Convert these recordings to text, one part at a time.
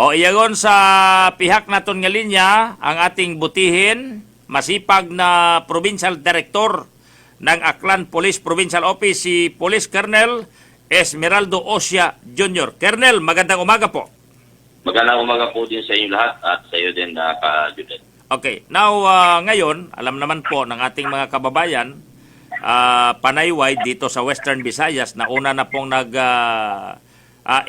O iyagon sa pihak naton nga linya ang ating butihin, masipag na Provincial Director ng Aklan Police Provincial Office, si Police Colonel Esmeraldo Osia Jr. Colonel, magandang umaga po. Magandang umaga po din sa inyo lahat at sa iyo din na ka-Judet. Okay, now ngayon, alam naman po ng ating mga kababayan, panayway dito sa Western Visayas na una na pong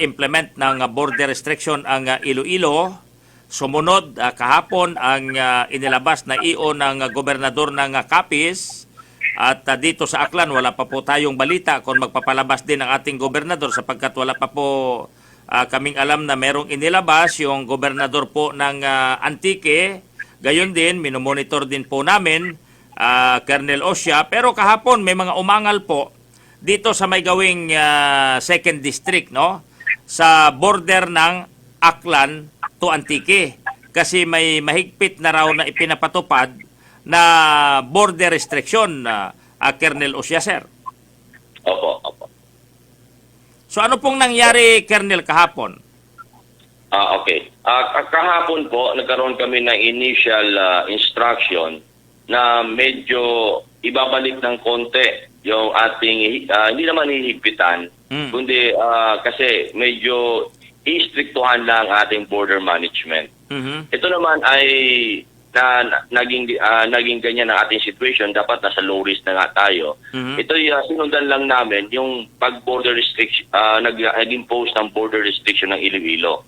implement ng border restriction ang Iloilo. Sumunod kahapon ang inilabas na IO ng gobernador ng Capiz. At dito sa Aklan, wala pa po tayong balita kung magpapalabas din ang ating gobernador sapagkat wala pa po kaming alam na merong inilabas yung gobernador po ng Antique. Gayon din, minomonitor din po namin, Colonel Osia. Pero kahapon may mga umangal po dito sa may gawing 2nd District, no? Sa border ng Aklan to Antique. Kasi may mahigpit na raw na ipinapatupad na border restriction, Colonel Osia, sir. Opo. So ano pong nangyari, Colonel, kahapon? Okay. Kahapon po, nagkaroon kami ng initial instruction na medyo ibabalik ng konti yung ating, hindi naman hihigpitan, kundi kasi medyo istriktuhan lang ating border management. Ito naman ay naging ganyan ang ating situation, dapat nasa low risk na nga tayo. Ito sinundan lang namin yung pag-border restriction, nag-impose ng border restriction ng Iloilo.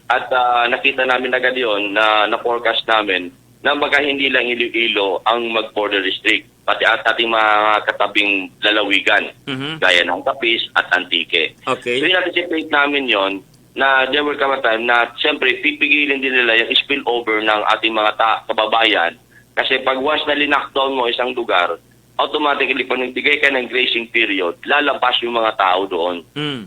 At nakita namin agad yun na-forecast namin na baka hindi lang Iloilo ang mag-border restrict, pati at ating mga katabing lalawigan, gaya ng Capiz at Antique. Okay. So in-anticipate namin yon na there will come a time na siyempre pipigilin din nila yung spillover ng ating mga kababayan. Kasi pag once na linakdown mo isang lugar, automatically pag nagbigay ka ng grazing period, lalabas yung mga tao doon,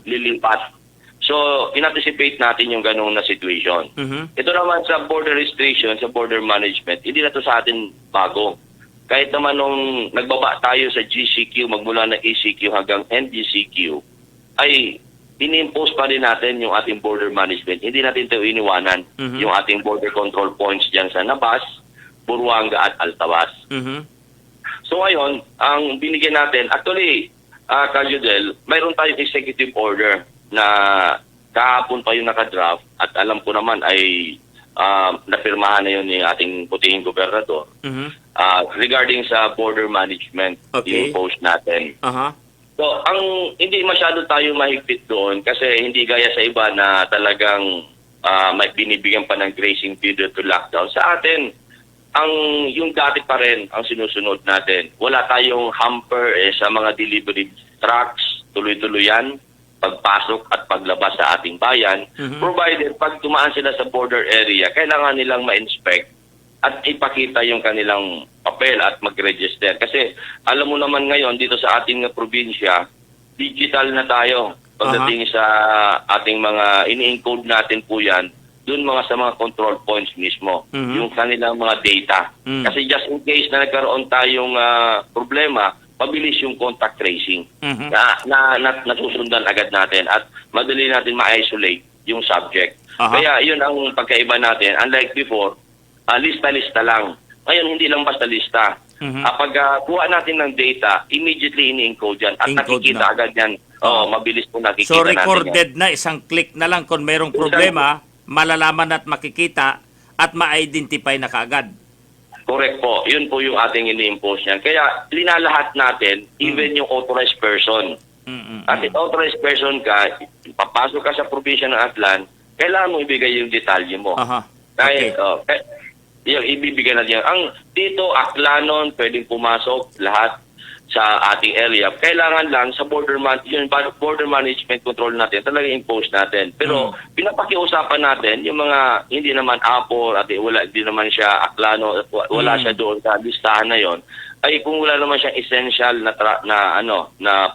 lilipat. So, in-anticipate natin yung ganung na situation. Ito naman sa border restriction, sa border management, hindi na to sa atin bago. Kahit naman nung nagbaba tayo sa GCQ, magmula na ECQ hanggang NGCQ, ay ini-impose pa rin natin yung ating border management. Hindi natin ito iniwanan. Yung ating border control points dyan sa Nabas, Buruanga at Altabas. So ngayon, ang binigyan natin, actually, Kajudel, mayroon tayong executive order na kahapon pa yung nakadraft at alam ko naman ay napirmahan na yun ng ating putihing gobernador regarding sa border management, i-impose natin. So, hindi masyado tayo mahigpit doon kasi hindi gaya sa iba na talagang may binibigyan pa ng grazing period to lockdown. Sa atin, yung dati pa rin ang sinusunod natin. Wala tayong hamper sa mga delivery trucks, tuloy-tuloy yan, pagpasok at paglabas sa ating bayan. Provided, pag tumaan sila sa border area, kailangan nilang ma-inspect at ipakita yung kanilang papel at mag-register. Kasi alam mo naman ngayon dito sa ating probinsya, digital na tayo. Pagdating sa ating mga ini-encode natin po yan, dun sa mga control points mismo, yung kanilang mga data. Kasi just in case na nagkaroon tayong problema, mabilis yung contact tracing na nasusundan agad natin at madali natin ma-isolate yung subject. Kaya yun ang pagkaiba natin. Unlike before, lista-lista lang. Ngayon, hindi lang basta lista. Pag kuha natin ng data, immediately ini-encode yan. At nakikita agad yan. Mabilis po nakikita so, natin yan. So, recorded na, isang click na lang kung mayroong problema, malalaman at makikita at ma-identify na kaagad. Correct po. Yun po yung ating ini-impose yan. Kaya, linalahat natin, even yung authorized person. At authorized person ka, papasok ka sa probinsya ng Aklan, kailangan mo ibigay yung detalye mo. Kahit, yung ibibigay natin yan. Dito, Aklanon, pwedeng pumasok lahat sa ating area. Kailangan lang sa border management control natin, talaga impose natin. Pero pinapakiusapan natin yung mga hindi naman Apo at hindi naman siya Aklano at wala siya doon sa listahan na yon. Ay kung wala naman siyang essential na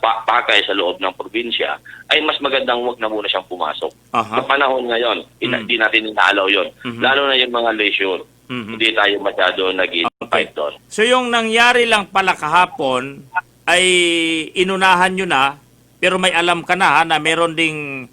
pakay sa loob ng probinsya, ay mas magandang wag na muna siyang pumasok. Sa panahon ngayon, hindi natin inaalaw yon. Lalo na yung mga leisure. Hindi tayo masyado nag-invite doon. So yung nangyari lang pala kahapon ay inunahan nyo na, pero may alam ka na na meron ding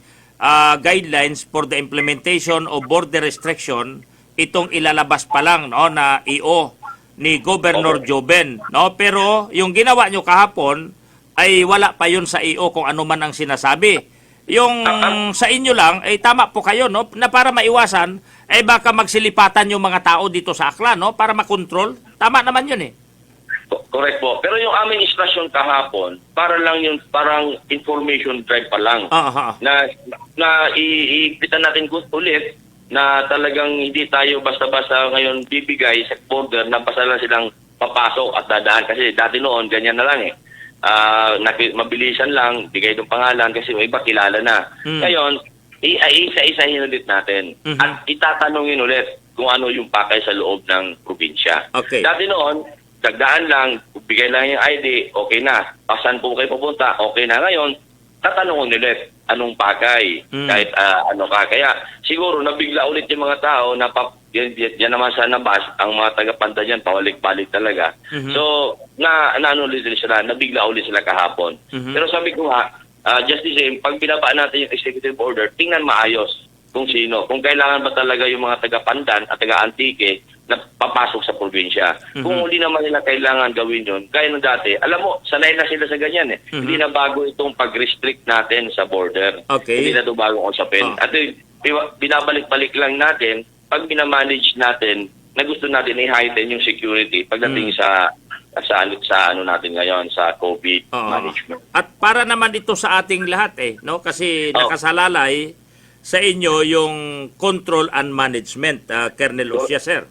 guidelines for the implementation of border restriction itong ilalabas pa lang, no, na EO ni Governor Joben, no? Pero yung ginawa nyo kahapon ay wala pa yun sa EO kung ano man ang sinasabi. Yung sa inyo lang ay tama po kayo, no, na para maiwasan ay baka magsilipatan yung mga tao dito sa Aklan, no, para makontrol. Tama naman yun eh. Correct po. Pero yung aming istasyon kahapon, para lang yung parang information drive pa lang. Na iipitan natin ulit na talagang hindi tayo basta-basta ngayon bibigay sa border na basta lang silang papasok at dadaan. Kasi dati noon, ganyan na lang eh. Mabilisan lang, bigay ng pangalan kasi may iba kilala na. Ngayon, isa-isahin ulit natin. At itatanungin ulit kung ano yung pakay sa loob ng probinsya. Okay. Dati noon, dagdaan lang, bigay lang yung ID, okay na. Saan po kayo pupunta? Okay na. Ngayon, tatanungin ulit anong pakay, kahit ano ka. Kaya siguro nabigla ulit yung mga tao na yan naman sa nabas, ang mga taga-Panta dyan, pawalik-balik talaga. So, ano ulit sila, nabigla ulit sila kahapon. Pero sabi ko nga, just the same, pag binaba natin yung executive order, tingnan maayos kung sino. Kung kailangan ba talaga yung mga taga-Pandan at taga-Antique na papasok sa probinsya. Kung hindi naman nila kailangan gawin yun, gaya ng dati, alam mo, sanay na sila sa ganyan eh. Hindi na bago itong pag-restrict natin sa border. Okay. Hindi na ito bagong usapin. At binabalik-balik lang natin, pag binamanage natin, na gusto natin i-heighten yung security pagdating sa ano natin ngayon, sa COVID management. At para naman ito sa ating lahat eh, no? Kasi nakasalalay sa inyo yung control and management, Colonel Osya, sir.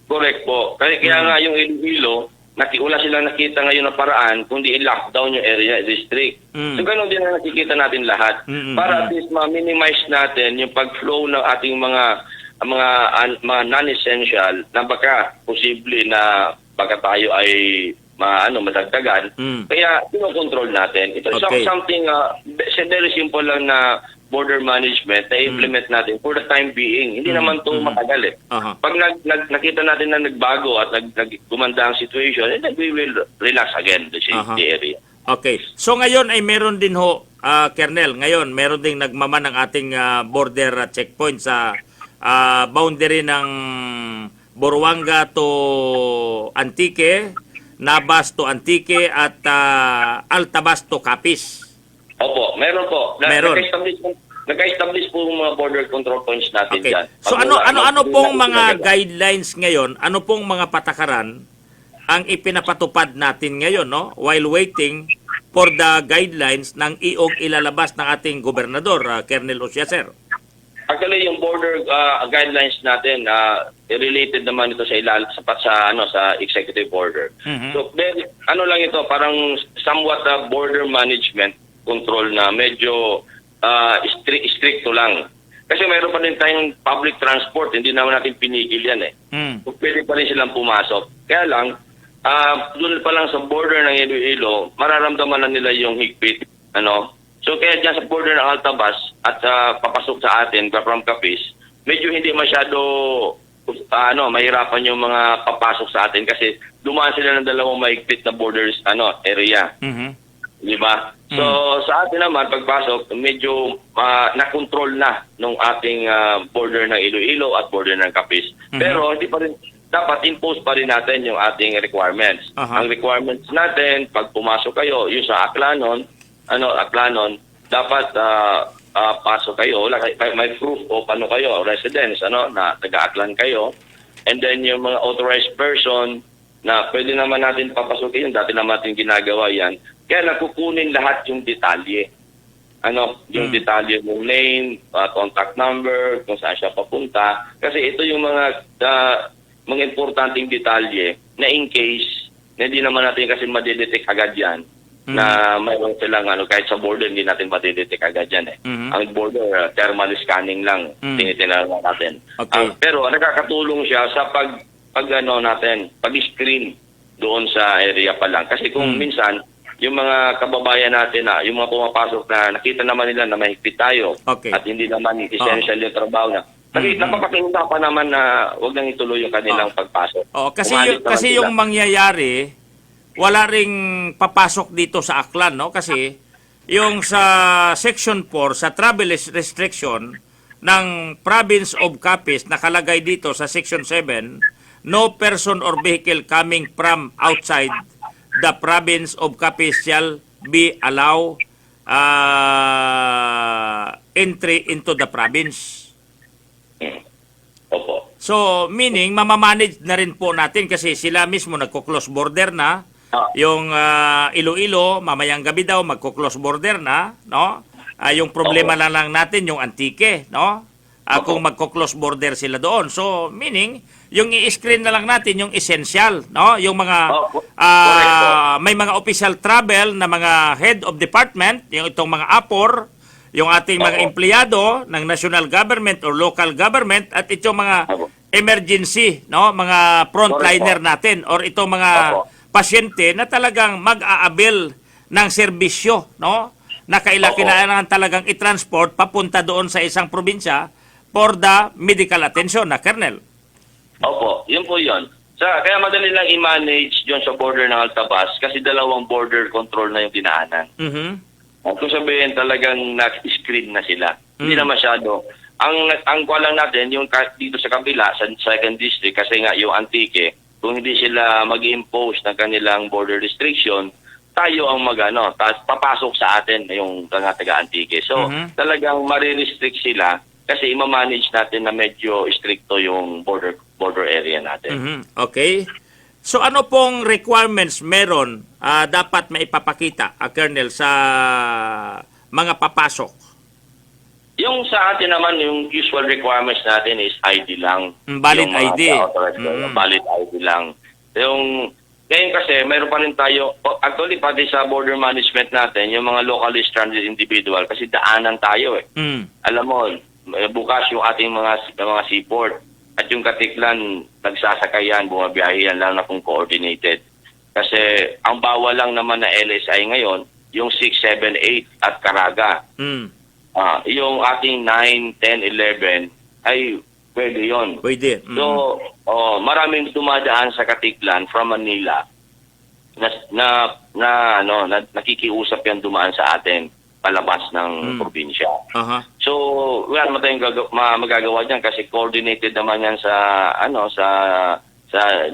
Correct po. Kaya nga yung Iloilo, wala silang nakita ngayon na paraan kundi i-lockdown yung area, district. So ganun din ang nakikita natin lahat. Para at least ma-minimize natin yung pag-flow ng ating mga non-essential na baka posible na baka tayo ay madagdagan. Kaya pinokontrol natin. Ito something very simple lang na border management na implement natin for the time being. Hindi naman ito matagal eh. Pag nakita natin na nagbago at gumanda ang situation, then we will relax again the area. Okay. So ngayon ay meron din ho, Colonel, ngayon meron ding nagmaman ng ating border checkpoint sa boundary ng Boruanga to Antique, Nabas to Antique at Altabas to Capiz. Opo, meron po. Meron. Nag-establish po yung mga border control points natin dyan. So ano pong mga guidelines ngayon, ano pong mga patakaran ang ipinapatupad natin ngayon, no? While waiting for the guidelines ng iog ilalabas ng ating gobernador, Colonel Osya, sir. Actually, yung border guidelines natin, related naman ito sa executive order. So, ano lang ito, parang somewhat border management control na medyo stricto lang. Kasi mayroon pa rin tayong public transport, hindi naman natin pinigil yan eh. Pwede pa rin silang pumasok. Kaya lang, doon pa lang sa border ng Iloilo, mararamdaman na nila yung higpit. So kaya dyan sa border ng Altabas at papasok sa atin, from Capiz, medyo hindi masyado mahirapan yung mga papasok sa atin kasi dumaan sila ng dalawang mahigpit na borders area. Di ba? So sa atin naman pagpasok medyo na-control na nung ating border ng Iloilo at border ng Capiz. Pero hindi pa rin dapat impose pa rin natin yung ating requirements. Ang requirements natin pag pumasok kayo yung sa Aklanon, dapat pasok kayo, may proof o paano kayo, residence, na taga-Aklan kayo. And then yung mga authorized person na pwede naman natin papasukin yun, dati naman natin ginagawa yan. Kaya nakukunin lahat yung detalye. Yung detalye ng name, contact number, kung saan siya papunta. Kasi ito yung mga importanteng detalye na in case na hindi naman natin kasi madidetect agad yan. Na mayroon silang kahit sa border hindi natin matidetect agad yan eh. Ang border thermal scanning lang tinitingnan natin. Okay. Pero nakakatulong siya sa pag-screen doon sa area pa lang. Kasi kung minsan yung mga kababayan natin yung mga pumapasok na nakita naman nila na mahigpit tayo at hindi naman essential yung trabaho na. Napapakinta pa naman na wag nang ituloy yung kanilang pagpasok. Kasi yung mangyayari wala ring papasok dito sa Aklan, no? Kasi yung sa Section 4, sa travel restriction ng Province of Capiz, nakalagay dito sa Section 7, no person or vehicle coming from outside the Province of Capiz shall be allowed entry into the province. Opo. So, meaning, mamamanage na rin po natin kasi sila mismo nagko-close border na. Yung Iloilo, mamayang gabi daw magko-close border na, no? Yung problema na lang natin, yung Antique, no? Kung magko-close border sila doon. So, meaning, yung i-screen na lang natin yung essential, no? Yung mga may mga official travel na mga head of department, yung itong mga APOR, yung ating mga empleyado ng national government or local government at itong mga emergency, no, mga frontliner natin or itong mga pasyente na talagang mag-aabil ng serbisyo, no, na kailangan talagang i-transport papunta doon sa isang probinsya for the medical attention na Colonel. Opo, yun po yun. Kaya madali lang i-manage yun sa border ng Altabas kasi dalawang border control na yung dinaanan. Kung sabihin talagang na-screen na sila, hindi na masyado. Ang kuha lang natin, yung dito sa kabila, sa 2nd District, kasi nga yung Antique, kung hindi sila mag-impose ng kanilang border restriction, tayo ang papasok sa atin yung taga-Antique. So, talagang marirestrict sila kasi ima-manage natin na medyo stricto yung border area natin. Okay. So ano pong requirements meron dapat maipapakita, Colonel, sa mga papasok? Yung sa atin naman, yung usual requirements natin is ID lang. Valid yung mga ID. Valid ID lang. Yung, ngayon kasi, mayroon pa rin tayo, actually pati sa border management natin, yung mga locally stranded individual, kasi daanan tayo eh. Alam mo, bukas yung ating mga seaport, at yung Katiklan, nagsasakayan, bumabiyahe yan lang na kung coordinated. Kasi ang bawal lang naman na LSI ngayon, yung 6, 7, 8 at Caraga. Yung ating 9, 10, 11 ay pwede yun. Pwede. So, maraming dumadaan sa Katiklan from Manila na nakikiusap yan dumaan sa atin palabas ng probinsya. So, wala naman tayong magagawa diyan kasi coordinated naman yan sa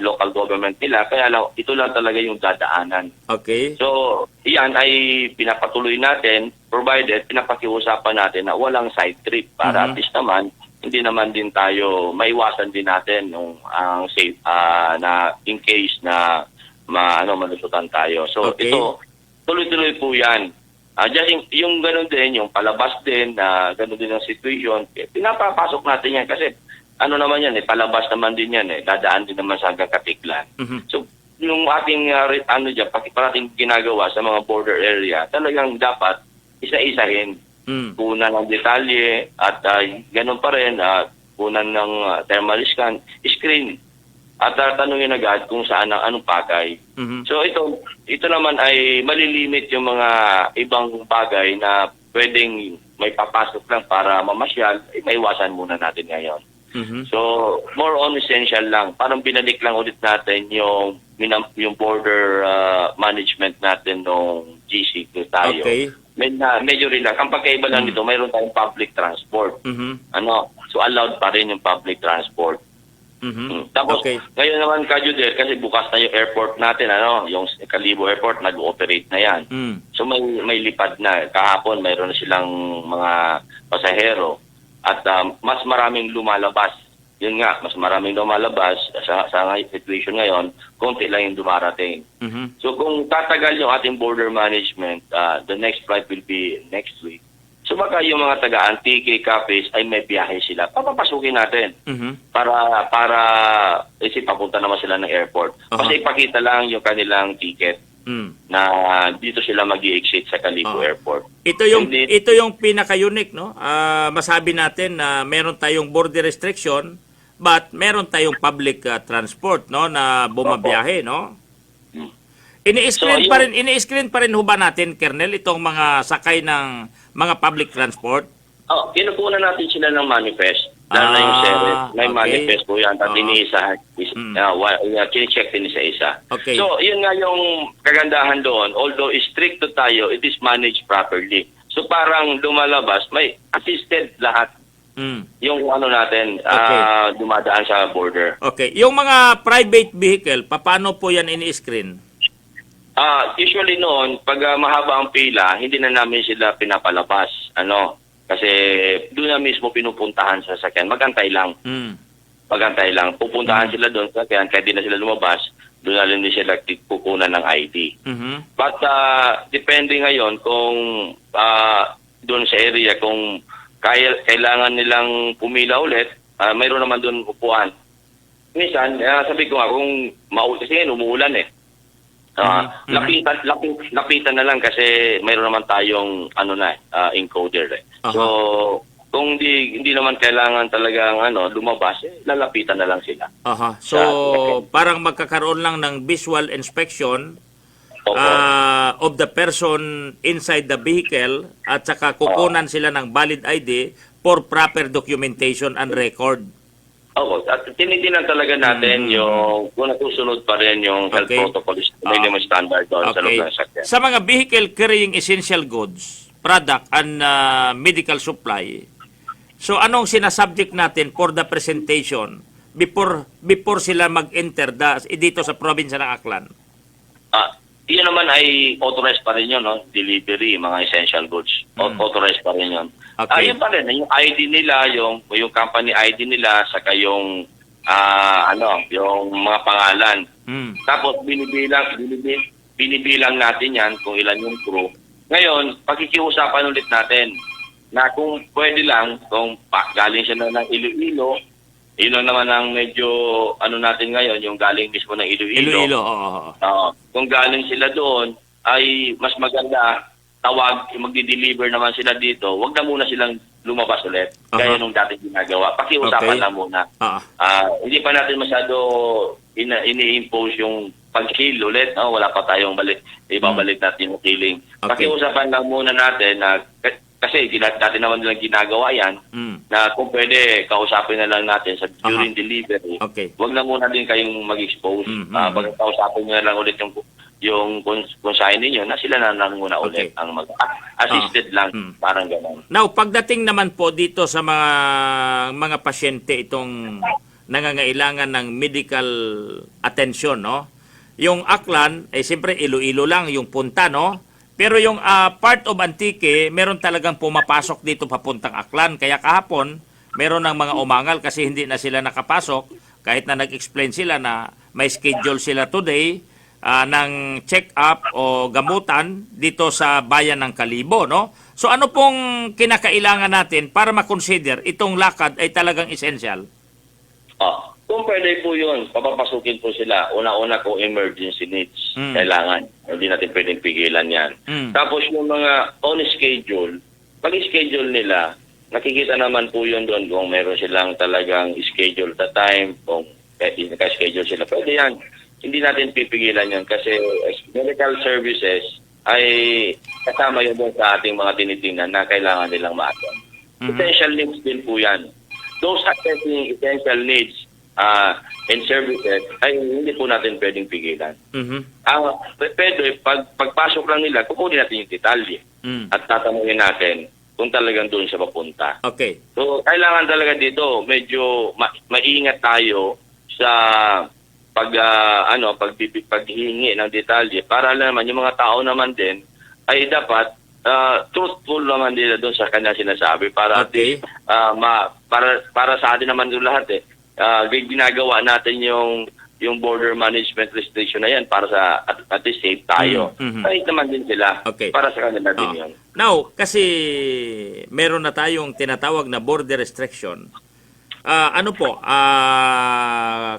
local government nila. Kaya lang, ito lang talaga yung dadaanan. Okay. So, iyan ay pinapatuloy natin provided pinapakiusapan natin na walang side trip para at least naman hindi naman din tayo maiwasan din natin yung safe na in case na malusutan tayo. So, ito tuloy-tuloy po 'yan. Just yung gano'n din, yung palabas din, gano'n din ang situation, pinapapasok natin yan kasi naman yan, palabas naman din yan, dadaan din naman sa hanggang Katiklan. So, yung ating, parating ginagawa sa mga border area, talagang dapat isa-isahin. Punan ng detalye at gano'n pa rin, punan ng thermal scan, screen. At tanungin agad kung saan anong bagay. So ito naman ay malilimit yung mga ibang bagay na pwedeng may papasok lang para mamasyal, maiwasan muna natin ngayon. So more on essential lang. Parang binalik lang ulit natin yung border management natin nung GC tayo. Okay. Medyo relax. Ang pagkaiba lang dito, mayroon tayong public transport. So allowed pa rin yung public transport. Tapos, ngayon naman Kajuder, kasi bukas na yung airport natin, yung Kalibo Airport, nag-ooperate na yan. So may lipad na. Kahapon, mayroon na silang mga pasahero. At mas maraming lumalabas. Yun nga, mas maraming lumalabas sa situation ngayon, konti lang yung dumarating. So kung tatagal yung ating border management, the next flight will be next week. So baka yung mga taga-Antique, Capiz ay may biyahe sila. Papapasukin natin para papunta naman sila ng airport. Kasi ipakita lang yung kanilang ticket na dito sila mag-i-exit sa Kalibo Airport. Ito yung pinaka-unique, no? Masabi natin na meron tayong border restriction but meron tayong public transport, no, na bumabiyahe, no? Ini-screen pa rin ho ba natin, Colonel, itong mga sakay ng mga public transport? Kinukunan natin sila ng manifest. Lalo na yung series. May okay. manifest po yan. At Oo. iniisa, kine-check din isa-isa. Okay. So, yun nga yung kagandahan doon. Although stricto tayo, it is managed properly. So, parang lumalabas, may assisted lahat Mm. yung ano natin, Okay. dumadaan sa border. Okay. Yung mga private vehicle, paano po yan ini-screen? Usually noon, pag mahaba ang pila, hindi na namin sila pinapalabas. Kasi doon na mismo pinupuntahan sa sasakyan. Magantay lang. Mm. Magantay lang. Pupuntahan sila doon sa sasakyan, kahit di na sila lumabas, doon na rin sila kukunan ng ID. Mhm. But depende ngayon kung doon sa area, kung kailangan nilang pumila ulit, mayroon naman doon upuan. Minsan, sabi ko nga, kung kasi umuulan lapitan na lang kasi mayroon naman tayong encoder Aha. So kung hindi naman kailangan talagang lumabas, lalapitan na lang sila. Aha. So, parang magkakaroon lang ng visual inspection Opo. of the person inside the vehicle at saka kukunan sila ng valid ID for proper documentation and record. Opo, at tinitingnan talaga natin yung kung natusunod pa rin yung health Okay. protocols, minimum standard doon sa loob Okay. ng sasakyan. Sa mga vehicle carrying essential goods, product and medical supply, so anong sinasubject natin for the presentation before sila mag-enter dito sa probinsya ng Aklan? Yun naman ay authorized pa rin yun, delivery, mga essential goods. Authorized pa rin yun. Okay. Yun pa rin, yung ID nila, yung company ID nila, saka yung, yung mga pangalan. Mm. Tapos binibilang natin yan kung ilan yung crew. Ngayon, pagkikiusapan ulit natin na kung pwede lang, kung galing siya ng Iloilo, yun naman ang medyo natin ngayon, yung galing mismo ng Iloilo, oo. Kung galing sila doon, ay mas maganda, magdi-deliver naman sila dito, wag na muna silang lumabas ulit. Gaya nung dati ginagawa. Pakiusapan Okay. lang muna. Hindi pa natin masyado ini-impose yung pag-kill ulit. Wala pa tayong ibabalik natin yung killing. Okay. Pakiusapan lang muna natin na kasi dati naman nilang ginagawa yan, na kung pwede, kausapin na lang natin during delivery. Okay. Huwag na muna din kayong mag-expose. Kausapin nyo na lang ulit yung consignee ninyo na sila na lang muna ulit Okay. ang assisted lang. Parang gano'n. Now, pagdating naman po dito sa mga pasyente itong nangangailangan ng medical attention, no? Yung Aklan, siyempre Iloilo lang yung punta, no? Pero yung part of Antique, meron talagang pumapasok dito papuntang Aklan. Kaya kahapon, meron ng mga umangal kasi hindi na sila nakapasok. Kahit na nag-explain sila na may schedule sila today ng check-up o gamutan dito sa bayan ng Kalibo, no? So ano pong kinakailangan natin para makonsider itong lakad ay talagang essential? Kung pwede po yun, papapasukin po sila. Una-una kung emergency needs. Kailangan. Hindi natin pwedeng pigilan yan. Tapos yung mga on schedule, pag-schedule nila, nakikita naman po yun doon kung meron silang talagang schedule the time, kung naka-schedule sila. Pwede yan. Hindi natin pipigilan yan kasi medical services ay kasama yun doon sa ating mga tinitingnan na kailangan nilang ma-attend. Essential needs din po yan. Those accessing essential needs and services ay hindi po natin pwedeng pigilan. Pwede, pagpasok lang nila, kukunin natin yung detalye at tatanungin natin kung talagang doon siya papunta. Okay. So, kailangan talaga dito, medyo maingat tayo sa paghihingi ng detalye para naman yung mga tao naman din ay dapat truthful naman nila doon sa kanya sinasabi para Okay. para sa atin naman yung lahat ginagawa natin yung border management restriction na yan para sa at least safe tayo. Kahit naman din sila Okay. para sa kanila din yun. Now, kasi meron na tayong tinatawag na border restriction.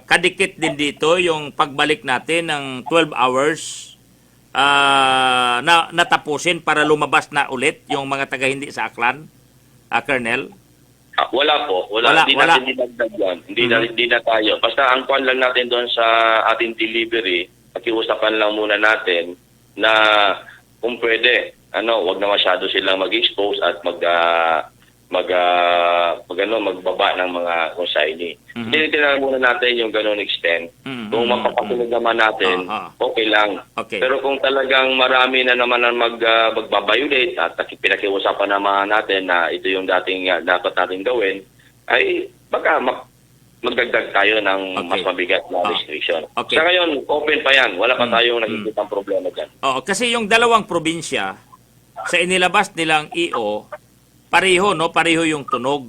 Kadikit din dito yung pagbalik natin ng 12 hours na natapusin para lumabas na ulit yung mga taga hindi sa Aklan, Colonel? Wala po. Hindi natin dinagdag yan. Hindi na tayo. Basta ang kwan lang natin doon sa ating delivery, pakiusapan lang muna natin na kung pwede, wag na masyado silang mag-expose at magbaba ng mga consignee. Tinitingnan muna natin yung ganun extent. Kung mapapatulog naman natin, okay lang. Okay. Pero kung talagang marami na naman ang magbabiolate at pinakiusapan naman natin na ito yung dating dapat natin gawin, ay baka magdagdag tayo ng mas mabigat na restriction. Okay. Sa ngayon, open pa yan. Wala pa tayong nakikitang problema dyan. Oo, kasi yung dalawang probinsya sa inilabas nilang EO, pareho yung tunog.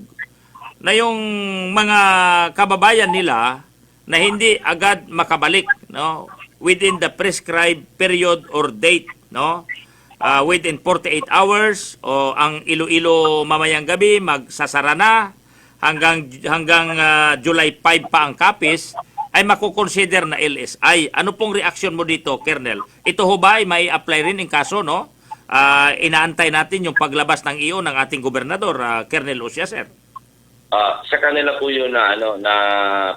Na yung mga kababayan nila na hindi agad makabalik, no, within the prescribed period or date, no, within 48 hours o ang Iloilo mamayang gabi magsasara na hanggang July 5 pa ang Capiz, ay makukonsider na LSI. Ano pong reaksyon mo dito, Colonel? Ito ho ba ay may apply rin in kaso, no? Inaantay natin yung paglabas ng EO ng ating gobernador, Colonel Osya, sir. Sa kanila po yun na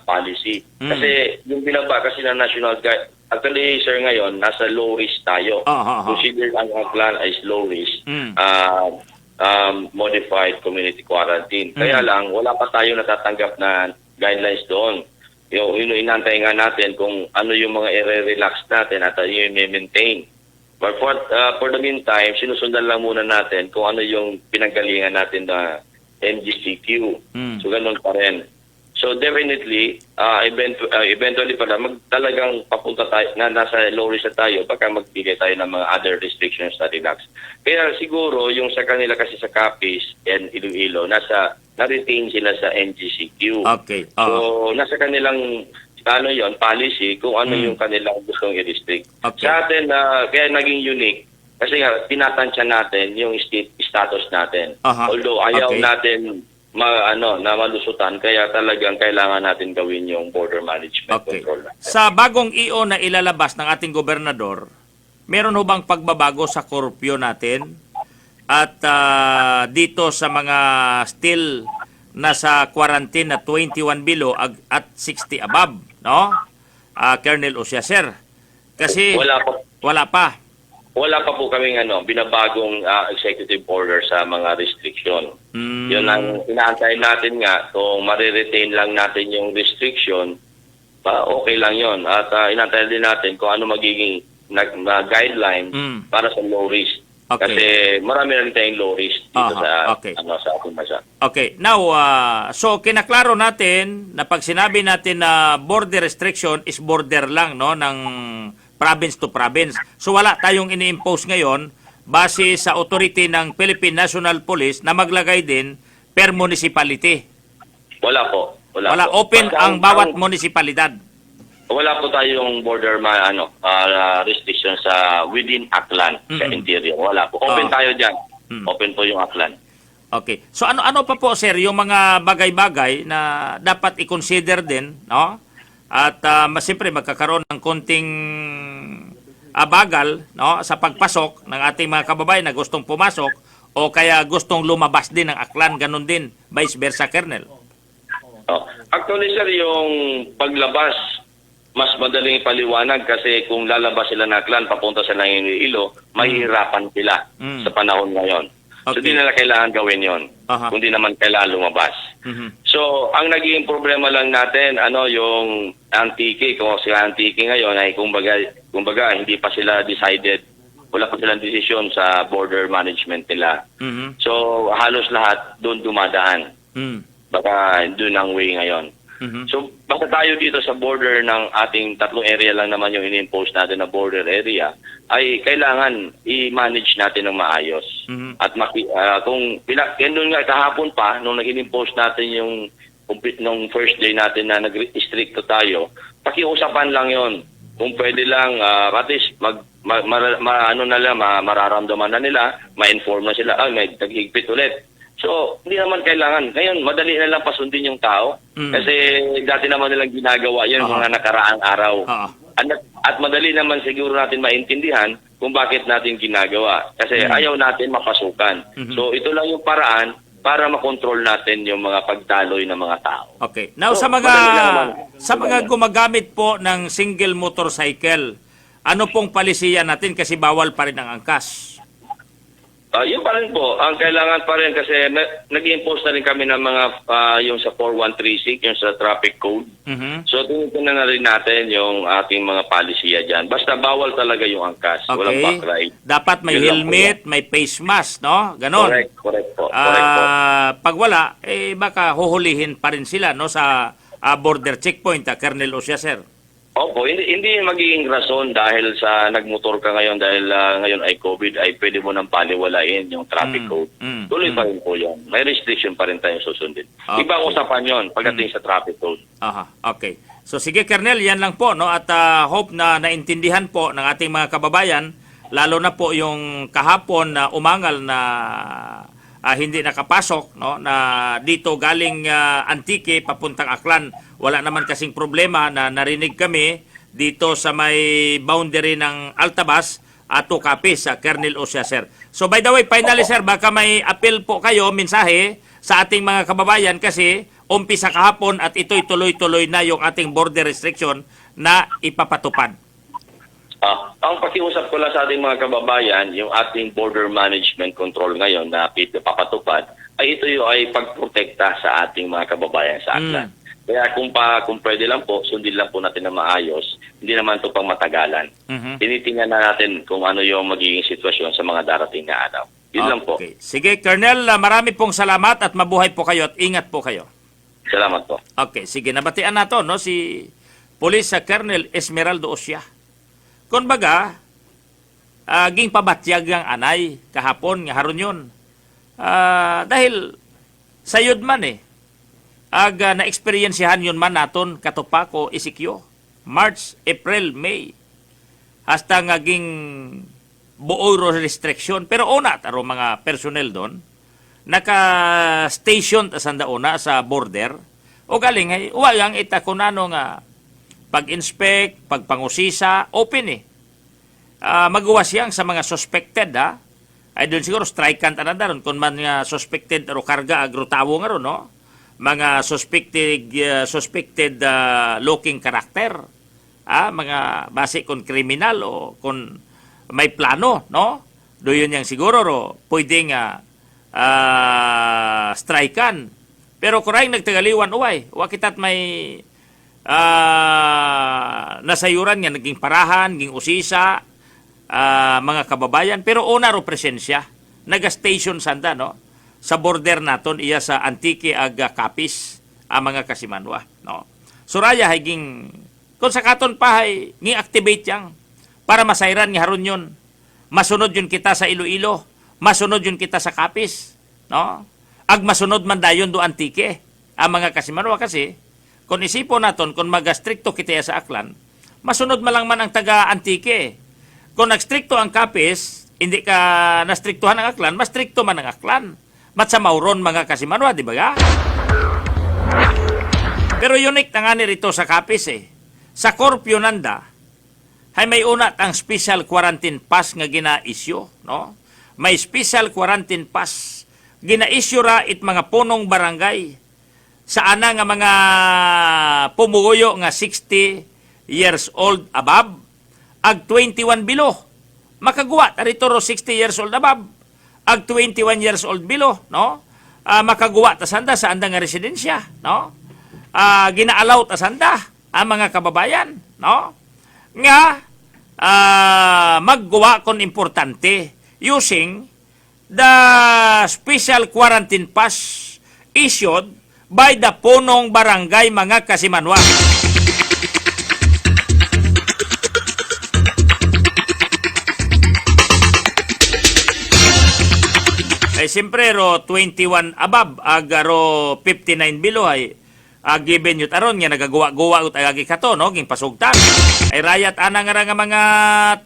policy. Kasi yung binaba kasi ng National Guard, actually sir ngayon nasa low risk tayo. Consider ang Aklan is low risk. Modified community quarantine. Kaya lang wala pa tayo natatanggap na guidelines doon. Yung inantay nga natin kung ano yung mga i-relax natin at yung i-maintain. But for the meantime, sinusundan lang muna natin kung ano yung pinanggalingan natin na MGCQ. So, ganun pa rin. So, definitely, eventually pala, talagang papunta tayo, na nasa low risk na tayo, baka magbigay tayo ng mga other restrictions na relax. Kaya siguro, yung sa kanila kasi sa Capiz and Iloilo, na-retain sila sa MGCQ. Okay. So, nasa kanilang policy kung ano yung kanilang gustong i-restrict. Okay. Sa atin, kaya naging unique, kasi nga, tinatansya natin yung status natin. Although, ayaw natin na malusutan, kaya talagang kailangan natin gawin yung border management control. Sa bagong EO na ilalabas ng ating gobernador, meron ho bang pagbabago sa korupyo natin? At dito sa mga still nasa quarantine na 21 below at 60 above, no? Colonel Osya, sir. Kasi wala pa. Wala pa po kaming binabagong executive order sa mga restriction. Yun ang inaantay natin nga. Kung mariretain lang natin yung restriction, okay lang yun. At inaantay din natin kung ano magiging guideline para sa low risk. Okay. Kasi marami na rin tayong low risk dito sa ating bansa. Okay. Now, so kinaklaro natin na pag sinabi natin na border restriction is border lang, no, ng province to province. So wala tayong ini-impose ngayon base sa authority ng Philippine National Police na maglagay din per municipality. Wala po. Wala. Open ang bawat municipalidad. Wala po tayong border restriction sa within Aklan, sa interior. Wala po. Open tayo dyan. Open po yung Aklan. Okay. So ano pa po, sir, yung mga bagay-bagay na dapat i-consider din, no? At siyempre magkakaroon ng konting bagal, no, sa pagpasok ng ating mga kababayan na gustong pumasok o kaya gustong lumabas din ng Aklan, ganun din, vice versa, Colonel. Actually, sir, yung paglabas, mas madaling paliwanag kasi kung lalabas sila ng Aklan, papunta sa Iloilo, mahihirapan sila sa panahon ngayon. So, di nila kailangan gawin yon. Kundi naman kailangan lumabas. So, ang naging problema lang natin, yung Antique, kung sila Antique ngayon ay kumbaga hindi pa sila decided, wala pa silang desisyon sa border management nila. So, halos lahat doon dumadaan. Baka doon ang way ngayon. So, basta tayo dito sa border ng ating tatlong area lang naman yung in-impose natin na border area, ay kailangan i-manage natin ng maayos. At kung doon nga kahapon pa, nung nag-impose natin yung nung first day natin na nag-restricto tayo, pakiusapan lang yon. Kung pwede lang, at least mararamdaman na nila, ma-inform na sila, may naghigpit ulit. So, hindi naman kailangan. Ngayon, madali na lang pasundin yung tao. Kasi dati naman nilang ginagawa yun mga nakaraang araw. At madali naman siguro natin maintindihan kung bakit natin ginagawa. Kasi ayaw natin mapasukan. So, ito lang yung paraan para makontrol natin yung mga pagdaloy ng mga tao. Okay. Now, So, sa mga gumagamit po ng single motorcycle, ano pong palisiyan natin kasi bawal pa rin ang angkas? Yun pa rin po. Ang kailangan pa rin kasi nag-impose na rin kami ng mga yung sa 4136, yung sa traffic code. Mhm. So, tinitingnan na rin natin yung ating mga palisiya dyan. Basta bawal talaga yung angkas. Walang Okay. backride. Dapat may Yun lang po helmet, may face mask, no? Ganon. Correct po. Correct po. Pag wala, baka huhulihin pa rin sila, no, sa border checkpoint, Colonel Osya, sir. Opo, hindi magiging rason dahil sa nagmotor ka ngayon dahil ngayon ay COVID ay pwede mo nang paliwalain yung traffic code. Tuloy pa rin po yun. May restriction pa rin tayong susundin. Okay. Ibang usapan yun pagdating sa traffic code. Aha, okay. So sige, Colonel, yan lang po, no? At hope na naintindihan po ng ating mga kababayan, lalo na po yung kahapon na umangal na hindi nakapasok, no, na dito galing Antique papuntang Aklan. Wala naman kasing problema na narinig kami dito sa may boundary ng Altabas at Capiz sa Colonel Osya, sir. So by the way, finally, sir, baka may appeal po kayo, mensahe sa ating mga kababayan kasi umpisa kahapon at ito'y tuloy-tuloy na yung ating border restriction na ipapatupad. Ang pakiusap ko lang sa ating mga kababayan, yung ating border management control ngayon na papatupad, ay ito yung ay pagprotekta sa ating mga kababayan sa Aklan. Kaya kung pwede lang po, sundin lang po natin na maayos, hindi naman ito pang matagalan. Tinitingnan na natin kung ano yung magiging sitwasyon sa mga darating na araw. Yun lang po. Okay. Sige, Colonel, marami pong salamat at mabuhay po kayo at ingat po kayo. Salamat po. Okay, sige, nabatian na to, no, si Police Colonel Esmeraldo Osya. Kung baga, ging pabatyag ang anay kahapon nga haron yun. Dahil sayod man na-experiensyahan yun man naton katupako isikyo. March, April, May. Hasta nga ging buo restriction. Pero una, taro mga personnel doon, naka-station tasanda una sa border, o galing ay uwagang itakunano nga pag-inspect, pagpangusisa, open magawa siyang sa mga suspected ay doon siguro strike na daron kung man nga suspected o karga agrotawo nga ron, no? Mga suspected looking character, mga base kung kriminal o kung may plano, no? Doon yang siguro pwedeng strikean. Pero kung nagtagaliwan uway, wakitat may nasayuran nga naging parahan, naging usisa, mga kababayan, pero una ro presensya, naga-station sanda, no? Sa border naton iya sa Antique ag Capiz, mga kasimanwa, no? Suraya higing kung sa katon pa hay ni-activate yang para masayran nga haron yun. Masunod yun kita sa Iloilo, masunod yun kita sa Capiz, no? Ag masunod man dayon do Antique, mga kasimanwa kasi kung isipo naton kung mag-stricto kita sa Aklan, masunod malang man ang taga-Antique. Kung nag-stricto ang Capiz, hindi ka na-strictohan ang Aklan, mas stricto man ang Aklan. Mat sa Mauron mga kasimanwa, di ba ga? Pero unique na nga nito sa Capiz Sa Corpio Nanda, ay may una ang special quarantine pass nga gina-issue, no? May special quarantine pass gina-issue ra it mga punong barangay sa ana nga mga pumuguyo nga 60 years old above ag 21 below. Makagawa tarito ro 60 years old above ag 21 years old below, no? Makagawa ta sanda sa andang nga residensya, no? Ginaalaw ta sanda ang mga kababayan, no? Nga maggawa kon importante using the special quarantine pass issued by the punong barangay mga kasimanwa. Siyempre ro 21 above agaro 59 below ay given yut aron nga nagagawa-gawa ut agagi kato, no, ging pasugtan. Ay rayat ana nga mga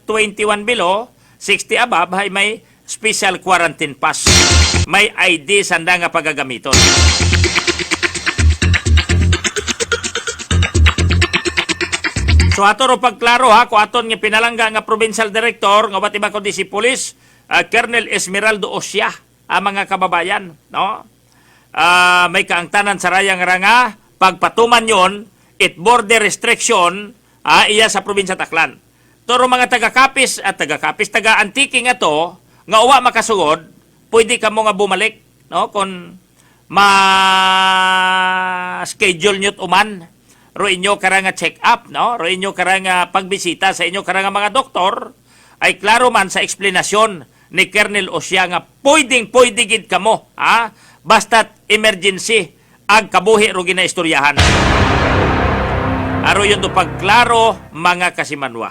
21 below 60 above ay may special quarantine pass. May ID sanda nga pagagamiton. So ato ro pagklaro ko aton nga pinalangga nga provincial director nga bat iba kundi si Police Colonel Esmeraldo Osya, mga kababayan, no? May kaangtanan sa rayang ranga pagpatuman yon it border restriction iya sa probinsya Taclan. Toro mga taga-Capiz at taga-Antique nga to nga uwa makasugod pwede ka mo nga bumalik, no? Kung ma-schedule nyo't uman, ro inyo karang check-up, no? Ro inyo karang pagbisita sa inyo karang mga doktor, ay klaro man sa eksplanasyon ni Colonel Osya nga pwede gid kamo, ha? Basta't emergency ang kabuhi ro ginaistoryahan. Aro yun do pagklaro mga kasimanwa.